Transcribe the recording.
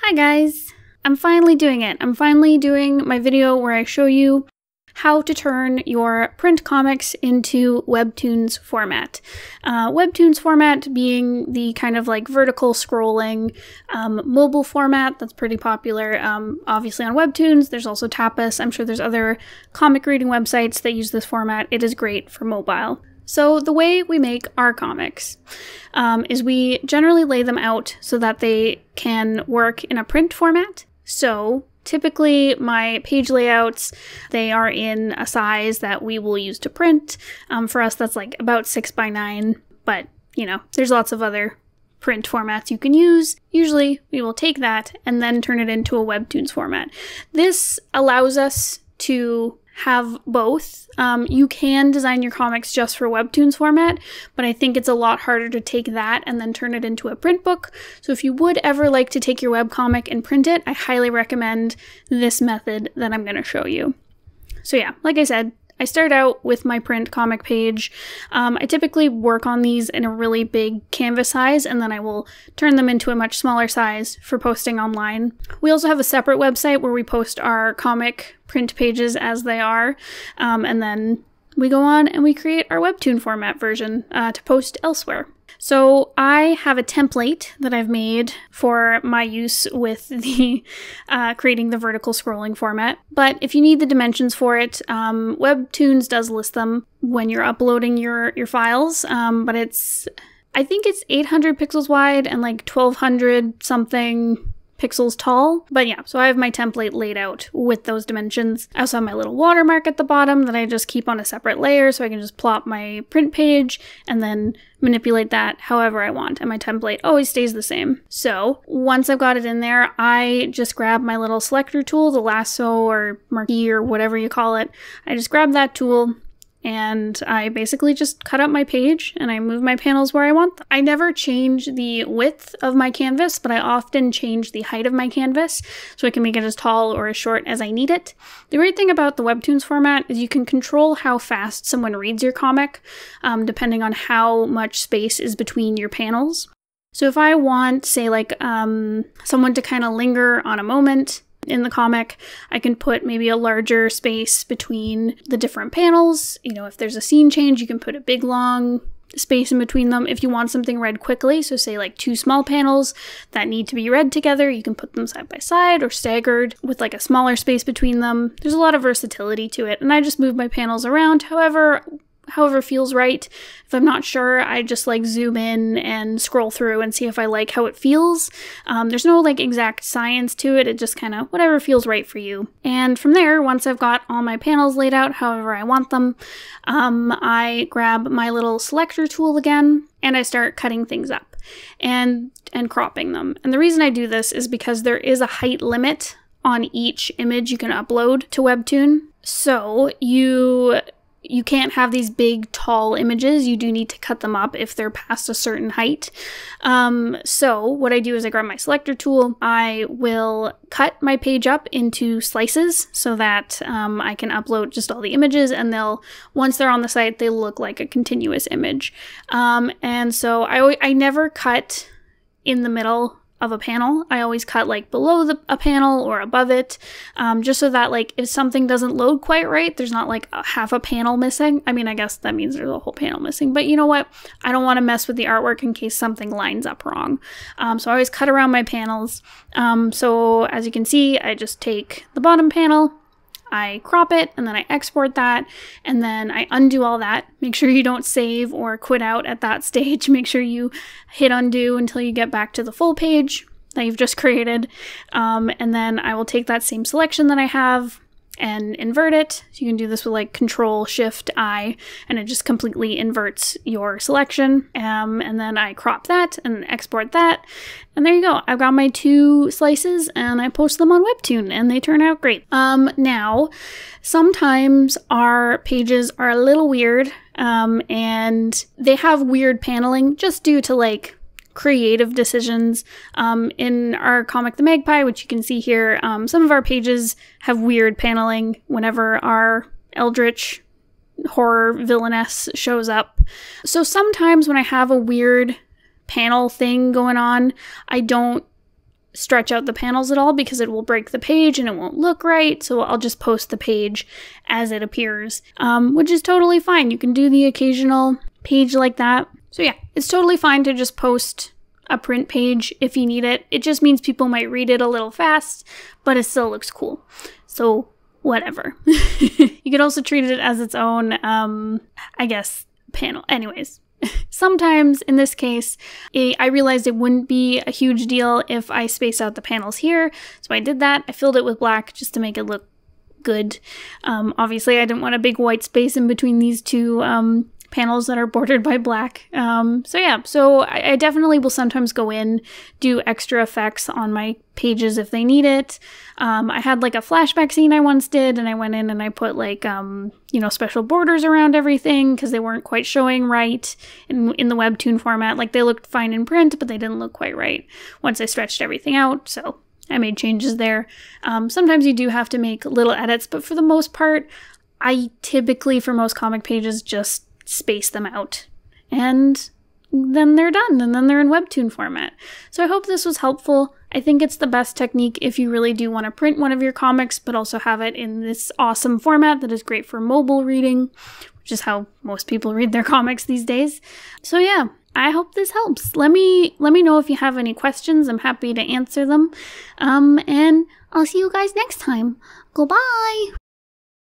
Hi guys! I'm finally doing it. I'm finally doing my video where I show you how to turn your print comics into Webtoons format. Webtoons format being the kind of like vertical scrolling mobile format that's pretty popular obviously on Webtoons. There's also Tapas. I'm sure there's other comic reading websites that use this format. It is great for mobile. So the way we make our comics is we generally lay them out so that they can work in a print format. So typically my page layouts, they are in a size that we will use to print. For us, that's like about 6x9, but you know, there's lots of other print formats you can use. Usually we will take that and then turn it into a Webtoons format. This allows us to have both. You can design your comics just for Webtoons format, but I think it's a lot harder to take that and then turn it into a print book. So if you would ever like to take your webcomic and print it, I highly recommend this method that I'm going to show you. So yeah, like I said, I start out with my print comic page. I typically work on these in a really big canvas size, and then I will turn them into a much smaller size for posting online. We also have a separate website where we post our comic print pages as they are, and then we go on and we create our Webtoon format version to post elsewhere. So I have a template that I've made for my use with the creating the vertical scrolling format. But if you need the dimensions for it, Webtoons does list them when you're uploading your files. But I think it's 800 pixels wide and like 1200 something pixels tall. But yeah, so I have my template laid out with those dimensions. I also have my little watermark at the bottom that I just keep on a separate layer so I can just plop my print page and then manipulate that however I want, and my template always stays the same. So once I've got it in there, I just grab my little selector tool, the lasso or marquee or whatever you call it. I just grab that tool and I basically just cut out my page and I move my panels where I want them. I never change the width of my canvas, but I often change the height of my canvas so I can make it as tall or as short as I need it. The great thing about the Webtoons format is you can control how fast someone reads your comic, depending on how much space is between your panels. So if I want, say, like someone to kind of linger on a moment in the comic, I can put maybe a larger space between the different panels. You know, if there's a scene change, you can put a big long space in between them. If you want something read quickly, so say like two small panels that need to be read together, you can put them side by side or staggered with like a smaller space between them. There's a lot of versatility to it, and I just move my panels around however feels right. If I'm not sure, I just like zoom in and scroll through and see if I like how it feels. There's no like exact science to it. It just kind of whatever feels right for you. And from there, once I've got all my panels laid out however I want them, I grab my little selector tool again and I start cutting things up and cropping them. And the reason I do this is because there is a height limit on each image you can upload to Webtoon. So you can't have these big, tall images. You do need to cut them up if they're past a certain height. So what I do is I grab my selector tool. I will cut my page up into slices so that I can upload just all the images, and once they're on the site, they look like a continuous image. And so I never cut in the middle of a panel. I always cut like below a panel or above it, just so that like if something doesn't load quite right, there's not like half a panel missing. I mean, I guess that means there's a whole panel missing, but you know what? I don't want to mess with the artwork in case something lines up wrong. So I always cut around my panels. So as you can see, I just take the bottom panel, I crop it, and then I export that, and then I undo all that. Make sure you don't save or quit out at that stage. Make sure you hit undo until you get back to the full page that you've just created. And then I will take that same selection that I have and invert it. So you can do this with like Control-Shift-I, and it just completely inverts your selection. And then I crop that and export that. And there you go. I've got my two slices and I post them on Webtoon and they turn out great. Now, sometimes our pages are a little weird and they have weird paneling just due to like creative decisions. In our comic The Magpie, which you can see here, some of our pages have weird paneling whenever our eldritch horror villainess shows up. So sometimes when I have a weird panel thing going on, I don't stretch out the panels at all because it will break the page and it won't look right. So I'll just post the page as it appears, which is totally fine. You can do the occasional page like that. So yeah, it's totally fine to just post a print page if you need it. It just means people might read it a little fast, but it still looks cool. So whatever. You could also treat it as its own, I guess, panel. Anyways, sometimes in this case, I realized it wouldn't be a huge deal if I spaced out the panels here. So I did that. I filled it with black just to make it look good. Obviously, I didn't want a big white space in between these two panels that are bordered by black. So yeah, so I definitely will sometimes go in, do extra effects on my pages if they need it. I had like a flashback scene I once did, and I went in and I put like, you know, special borders around everything because they weren't quite showing right in the Webtoon format. Like they looked fine in print, but they didn't look quite right once I stretched everything out. So I made changes there. Sometimes you do have to make little edits, but for the most part, I typically, for most comic pages, just space them out and then they're done, and then they're in Webtoon format. So I hope this was helpful. I think it's the best technique if you really do want to print one of your comics but also have it in this awesome format that is great for mobile reading, which is how most people read their comics these days. So yeah, I hope this helps. Let me know if you have any questions. I'm happy to answer them. And I'll see you guys next time. Goodbye!